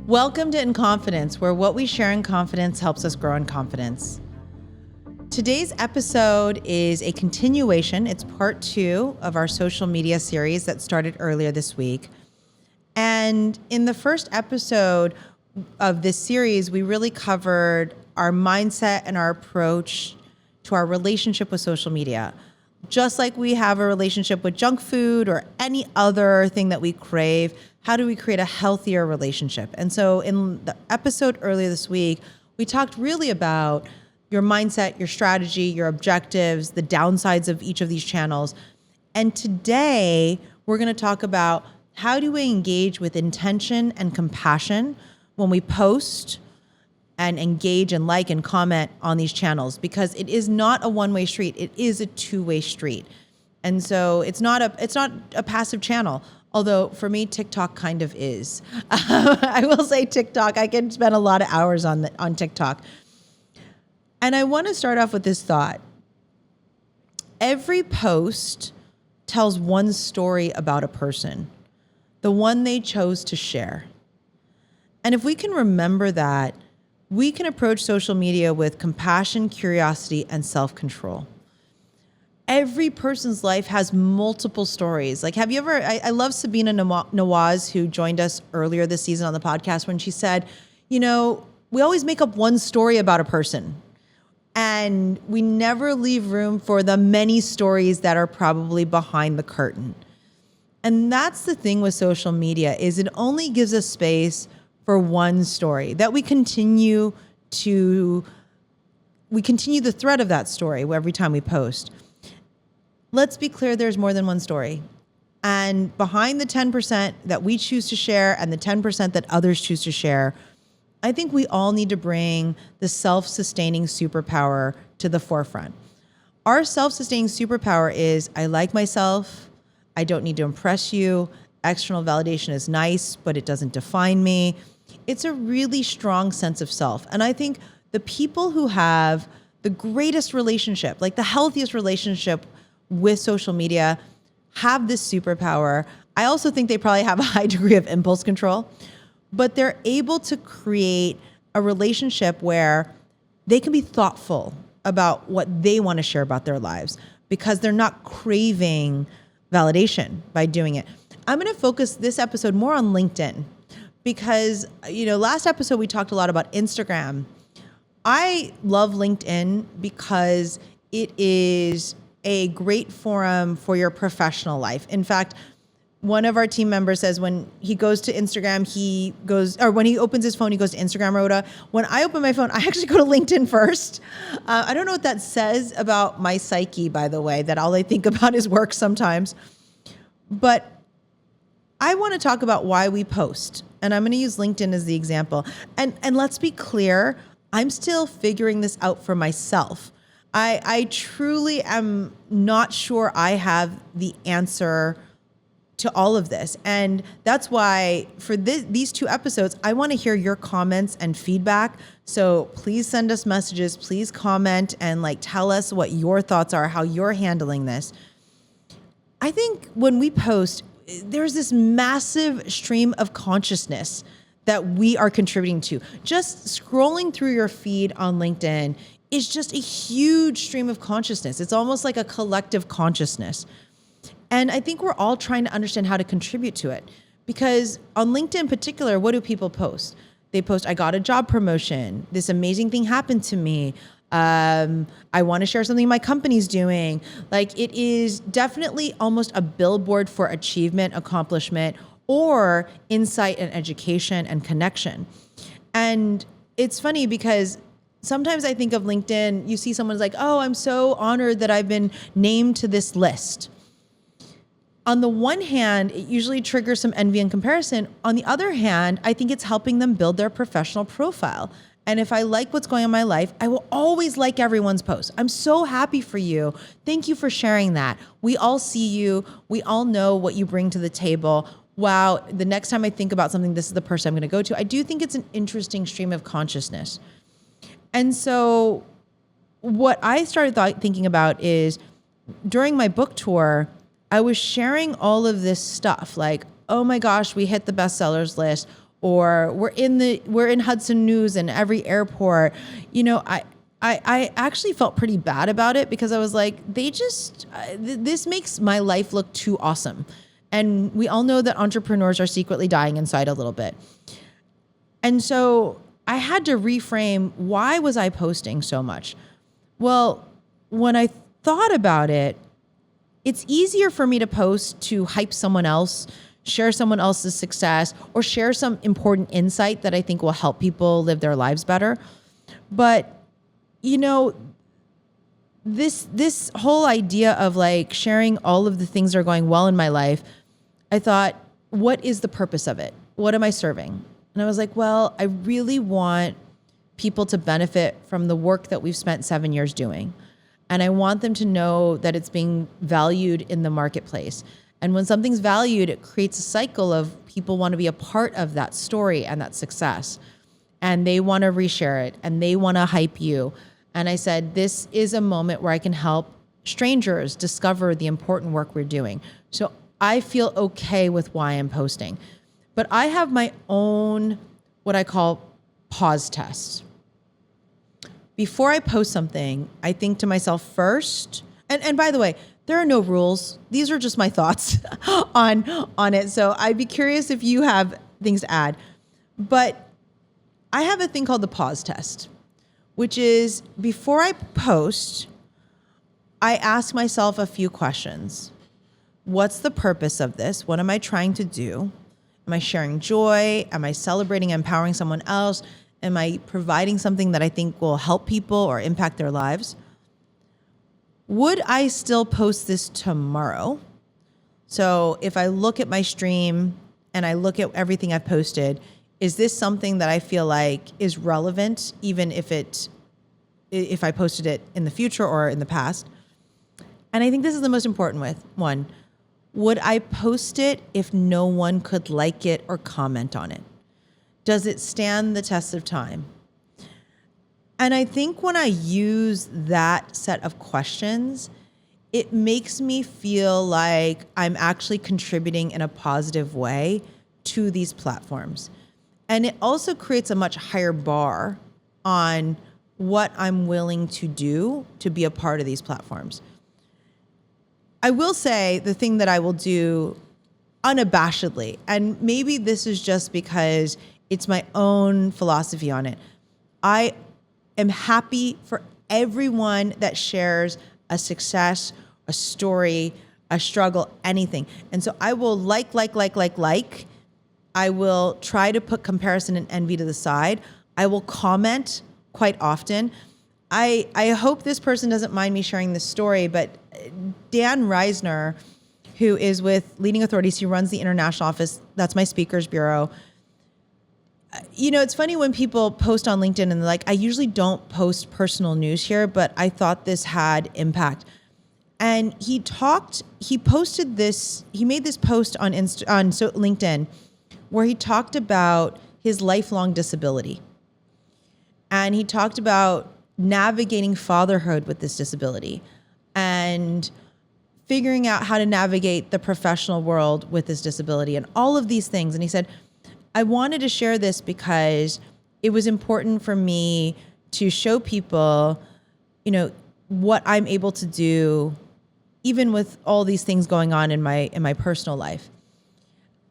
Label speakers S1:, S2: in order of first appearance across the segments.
S1: Welcome to In Confidence, where what we share in confidence helps us grow in confidence. Today's episode is a continuation. It's part 2 of our social media series that started earlier this week. And in the first episode of this series, we really covered our mindset and our approach to our relationship with social media. Just like we have a relationship with junk food or any other thing that we crave, how do we create a healthier relationship? And so in the episode earlier this week, we talked really about your mindset, your strategy, your objectives, the downsides of each of these channels. And today we're going to talk about how do we engage with intention and compassion when we post and engage and like and comment on these channels, because it is not a one-way street. It is a two-way street. And so it's not a passive channel. Although for me, TikTok kind of is. I will say TikTok, I can spend a lot of hours on TikTok. And I want to start off with this thought. Every post tells one story about a person, the one they chose to share. And if we can remember that, we can approach social media with compassion, curiosity, and self-control. Every person's life has multiple stories. Like, have you ever, I love Sabina Nawaz, who joined us earlier this season on the podcast, when she said, you know, we always make up one story about a person and we never leave room for the many stories that are probably behind the curtain. And that's the thing with social media, is it only gives us space for one story, that we continue the thread of that story every time we post. Let's be clear, there's more than one story. And behind the 10% that we choose to share and the 10% that others choose to share, I think we all need to bring the self-sustaining superpower to the forefront. Our self-sustaining superpower is, I like myself, I don't need to impress you, external validation is nice, but it doesn't define me. It's a really strong sense of self. And I think the people who have the greatest relationship, like the healthiest relationship with social media, have this superpower. I also think they probably have a high degree of impulse control, but they're able to create a relationship where they can be thoughtful about what they want to share about their lives, because they're not craving validation by doing it. I'm going to focus this episode more on LinkedIn, because, you know, last episode we talked a lot about Instagram. I love LinkedIn because it is a great forum for your professional life. In fact, one of our team members says when he goes to Instagram, when he opens his phone, he goes to Instagram, Rhoda. When I open my phone, I actually go to LinkedIn first. I don't know what that says about my psyche, by the way, that all I think about is work sometimes. But I want to talk about why we post, and I'm going to use LinkedIn as the example. And let's be clear, I'm still figuring this out for myself. I truly am not sure I have the answer to all of this. And that's why for these 2 episodes, I want to hear your comments and feedback. So please send us messages, please comment and tell us what your thoughts are, how you're handling this. I think when we post, there's this massive stream of consciousness that we are contributing to. Just scrolling through your feed on LinkedIn is just a huge stream of consciousness. It's almost like a collective consciousness. And I think we're all trying to understand how to contribute to it. Because on LinkedIn in particular, what do people post? They post, I got a job promotion. This amazing thing happened to me. I want to share something my company's doing. It is definitely almost a billboard for achievement, accomplishment, or insight and education and connection. And it's funny because sometimes I think of LinkedIn, you see someone's like, oh, I'm so honored that I've been named to this list. On the one hand, it usually triggers some envy and comparison. On the other hand, I think it's helping them build their professional profile. And if I like what's going on in my life, I will always like everyone's post. I'm so happy for you. Thank you for sharing that. We all see you. We all know what you bring to the table. Wow, the next time I think about something, this is the person I'm going to go to. I do think it's an interesting stream of consciousness. And so what I started thinking about is during my book tour, I was sharing all of this stuff like, oh my gosh, we hit the bestsellers list, or we're in Hudson News and every airport. I actually felt pretty bad about it because I was like, this makes my life look too awesome. And we all know that entrepreneurs are secretly dying inside a little bit. And so I had to reframe, why was I posting so much? Well, when I thought about it, it's easier for me to post to hype someone else, share someone else's success, or share some important insight that I think will help people live their lives better. But, this whole idea of like sharing all of the things that are going well in my life, I thought, what is the purpose of it? What am I serving? And I was like, well, I really want people to benefit from the work that we've spent 7 years doing. And I want them to know that it's being valued in the marketplace. And when something's valued, it creates a cycle of people want to be a part of that story and that success. And they want to reshare it and they want to hype you. And I said, this is a moment where I can help strangers discover the important work we're doing. So I feel okay with why I'm posting. But I have my own, what I call pause test. Before I post something, I think to myself first, and by the way, there are no rules. These are just my thoughts on it. So I'd be curious if you have things to add. But I have a thing called the pause test, which is before I post, I ask myself a few questions. What's the purpose of this? What am I trying to do? Am I sharing joy? Am I celebrating, empowering someone else? Am I providing something that I think will help people or impact their lives? Would I still post this tomorrow? So if I look at my stream and I look at everything I've posted, is this something that I feel like is relevant, even if I posted it in the future or in the past? And I think this is the most important one. Would I post it if no one could like it or comment on it? Does it stand the test of time? And I think when I use that set of questions, it makes me feel like I'm actually contributing in a positive way to these platforms. And it also creates a much higher bar on what I'm willing to do to be a part of these platforms. I will say the thing that I will do unabashedly, and maybe this is just because it's my own philosophy on it. I am happy for everyone that shares a success, a story, a struggle, anything. And so I will like. I will try to put comparison and envy to the side. I will comment quite often. I hope this person doesn't mind me sharing this story, but Dan Reisner, who is with Leading Authorities, he runs the international office. That's my speakers bureau. It's funny when people post on LinkedIn and they're like, I usually don't post personal news here, but I thought this had impact. And he made this post on LinkedIn where he talked about his lifelong disability. And he talked about navigating fatherhood with this disability and figuring out how to navigate the professional world with this disability and all of these things. And he said, I wanted to share this because it was important for me to show people, what I'm able to do, even with all these things going on in my personal life.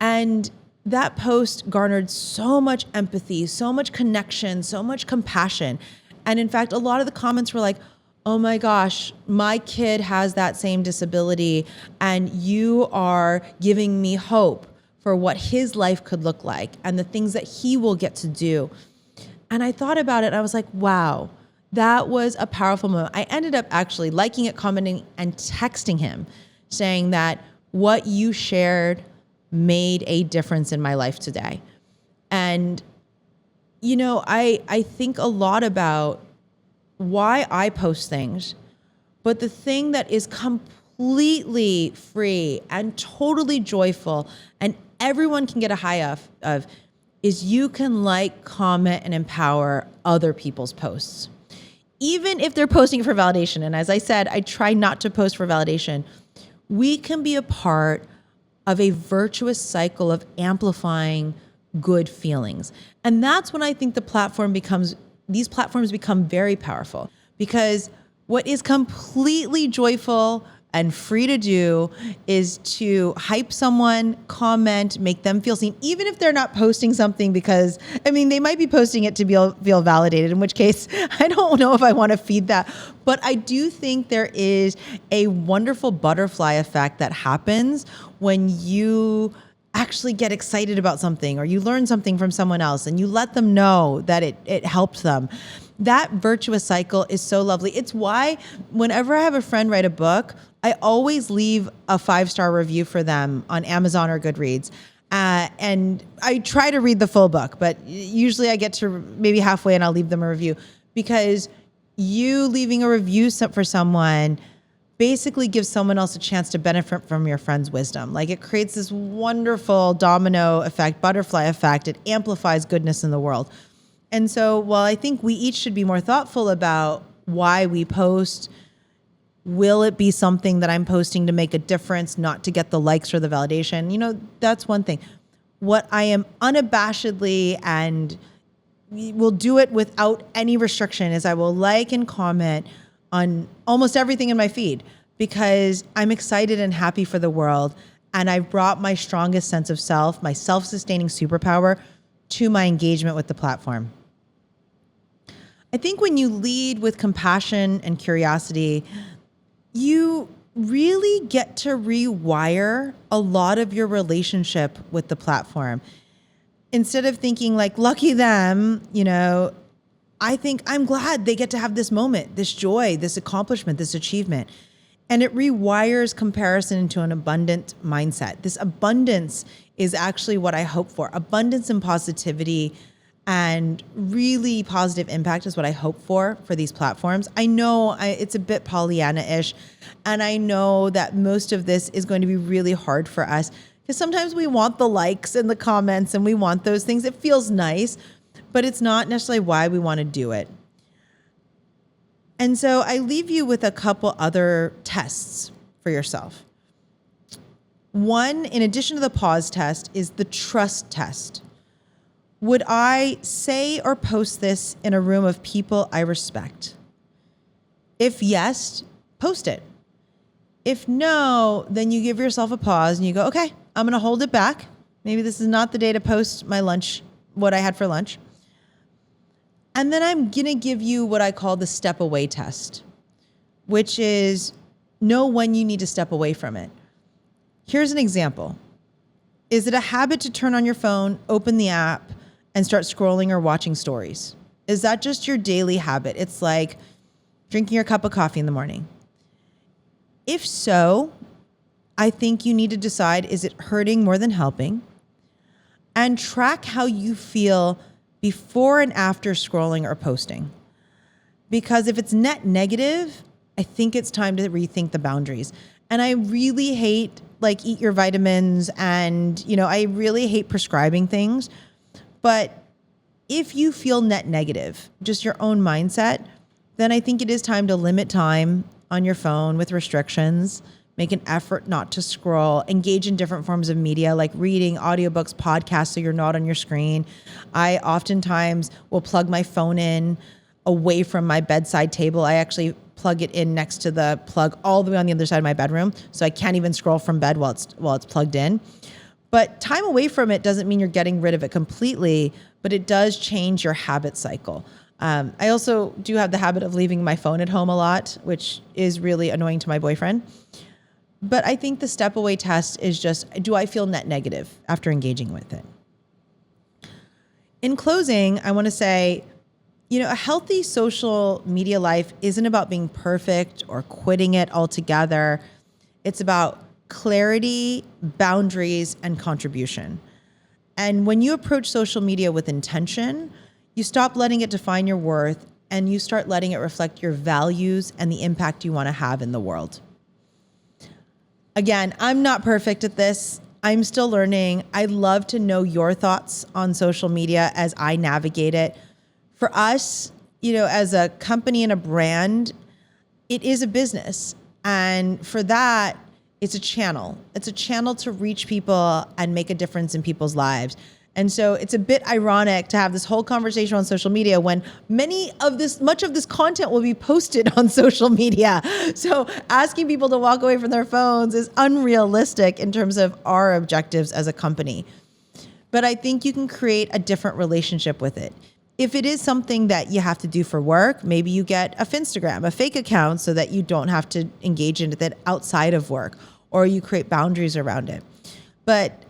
S1: And that post garnered so much empathy, so much connection, so much compassion. And in fact, a lot of the comments were like, oh my gosh, my kid has that same disability and you are giving me hope for what his life could look like and the things that he will get to do. And I thought about it and I was like, wow, that was a powerful moment. I ended up actually liking it, commenting, and texting him saying that what you shared made a difference in my life today. And, I think a lot about why I post things, but the thing that is completely free and totally joyful and everyone can get a high of is you can like, comment, and empower other people's posts. Even if they're posting for validation. And as I said, I try not to post for validation. We can be a part of a virtuous cycle of amplifying good feelings. And that's when I think these platforms become very powerful, because what is completely joyful and free to do is to hype someone, comment, make them feel seen, even if they're not posting something because, they might be posting it to feel validated, in which case I don't know if I want to feed that. But I do think there is a wonderful butterfly effect that happens when you actually get excited about something, or you learn something from someone else and you let them know that it helped them. That virtuous cycle is so lovely. It's why whenever I have a friend write a book, I always leave a 5-star review for them on Amazon or Goodreads. And I try to read the full book, but usually I get to maybe halfway and I'll leave them a review, because you leaving a review for someone basically gives someone else a chance to benefit from your friend's wisdom. Like, it creates this wonderful domino effect, butterfly effect. It amplifies goodness in the world. And so while I think we each should be more thoughtful about why we post, will it be something that I'm posting to make a difference, not to get the likes or the validation? That's one thing. What I am unabashedly and will do it without any restriction is I will like and comment on almost everything in my feed, because I'm excited and happy for the world. And I've brought my strongest sense of self, my self-sustaining superpower, to my engagement with the platform. I think when you lead with compassion and curiosity, you really get to rewire a lot of your relationship with the platform. Instead of thinking like, lucky them, I think I'm glad they get to have this moment, this joy, this accomplishment, this achievement. And it rewires comparison into an abundant mindset. This abundance is actually what I hope for. Abundance and positivity and really positive impact is what I hope for these platforms. I know it's a bit Pollyanna-ish, and I know that most of this is going to be really hard for us, because sometimes we want the likes and the comments and we want those things. It feels nice, but it's not necessarily why we want to do it. And so I leave you with a couple other tests for yourself. One, in addition to the pause test, is the trust test. Would I say or post this in a room of people I respect? If yes, post it. If no, then you give yourself a pause and you go, okay, I'm going to hold it back. Maybe this is not the day to post my lunch, what I had for lunch. And then I'm going to give you what I call the step away test, which is know when you need to step away from it. Here's an example. Is it a habit to turn on your phone, open the app, and start scrolling or watching stories? Is that just your daily habit? It's like drinking your cup of coffee in the morning. If so, I think you need to decide, is it hurting more than helping? And track how you feel before and after scrolling or posting. Because if it's net negative, I think it's time to rethink the boundaries. And I really hate eat your vitamins, and I really hate prescribing things. But if you feel net negative, just your own mindset, then I think it is time to limit time on your phone with restrictions, make an effort not to scroll, engage in different forms of media like reading, audiobooks, podcasts, so you're not on your screen. I oftentimes will plug my phone in away from my bedside table. I actually plug it in next to the plug all the way on the other side of my bedroom, so I can't even scroll from bed while it's plugged in. But time away from it doesn't mean you're getting rid of it completely, but it does change your habit cycle. I also do have the habit of leaving my phone at home a lot, which is really annoying to my boyfriend. But I think the step away test is just, do I feel net negative after engaging with it? In closing, I want to say, a healthy social media life isn't about being perfect or quitting it altogether. It's about clarity, boundaries, and contribution. And when you approach social media with intention, you stop letting it define your worth, and you start letting it reflect your values and the impact you want to have in the world. Again, I'm not perfect at this. I'm still learning. I'd love to know your thoughts on social media as I navigate it. For us, as a company and a brand, it is a business. And for that, it's a channel. It's a channel to reach people and make a difference in people's lives. And so it's a bit ironic to have this whole conversation on social media when much of this content will be posted on social media. So asking people to walk away from their phones is unrealistic in terms of our objectives as a company. But I think you can create a different relationship with it. If it is something that you have to do for work, maybe you get a Finstagram, a fake account, so that you don't have to engage in it outside of work, or you create boundaries around it. But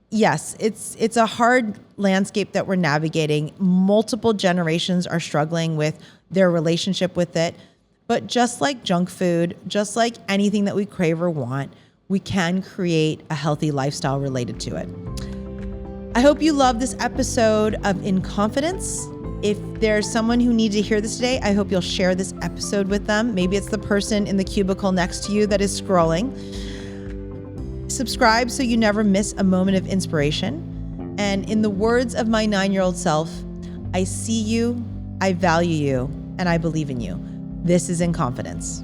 S1: yes, it's a hard landscape that we're navigating. Multiple generations are struggling with their relationship with it. But just like junk food, just like anything that we crave or want, we can create a healthy lifestyle related to it. I hope you love this episode of In Confidence. If there's someone who needs to hear this today, I hope you'll share this episode with them. Maybe it's the person in the cubicle next to you that is scrolling. Subscribe so you never miss a moment of inspiration. And in the words of my 9-year-old self, I see you, I value you, and I believe in you. This is In Confidence.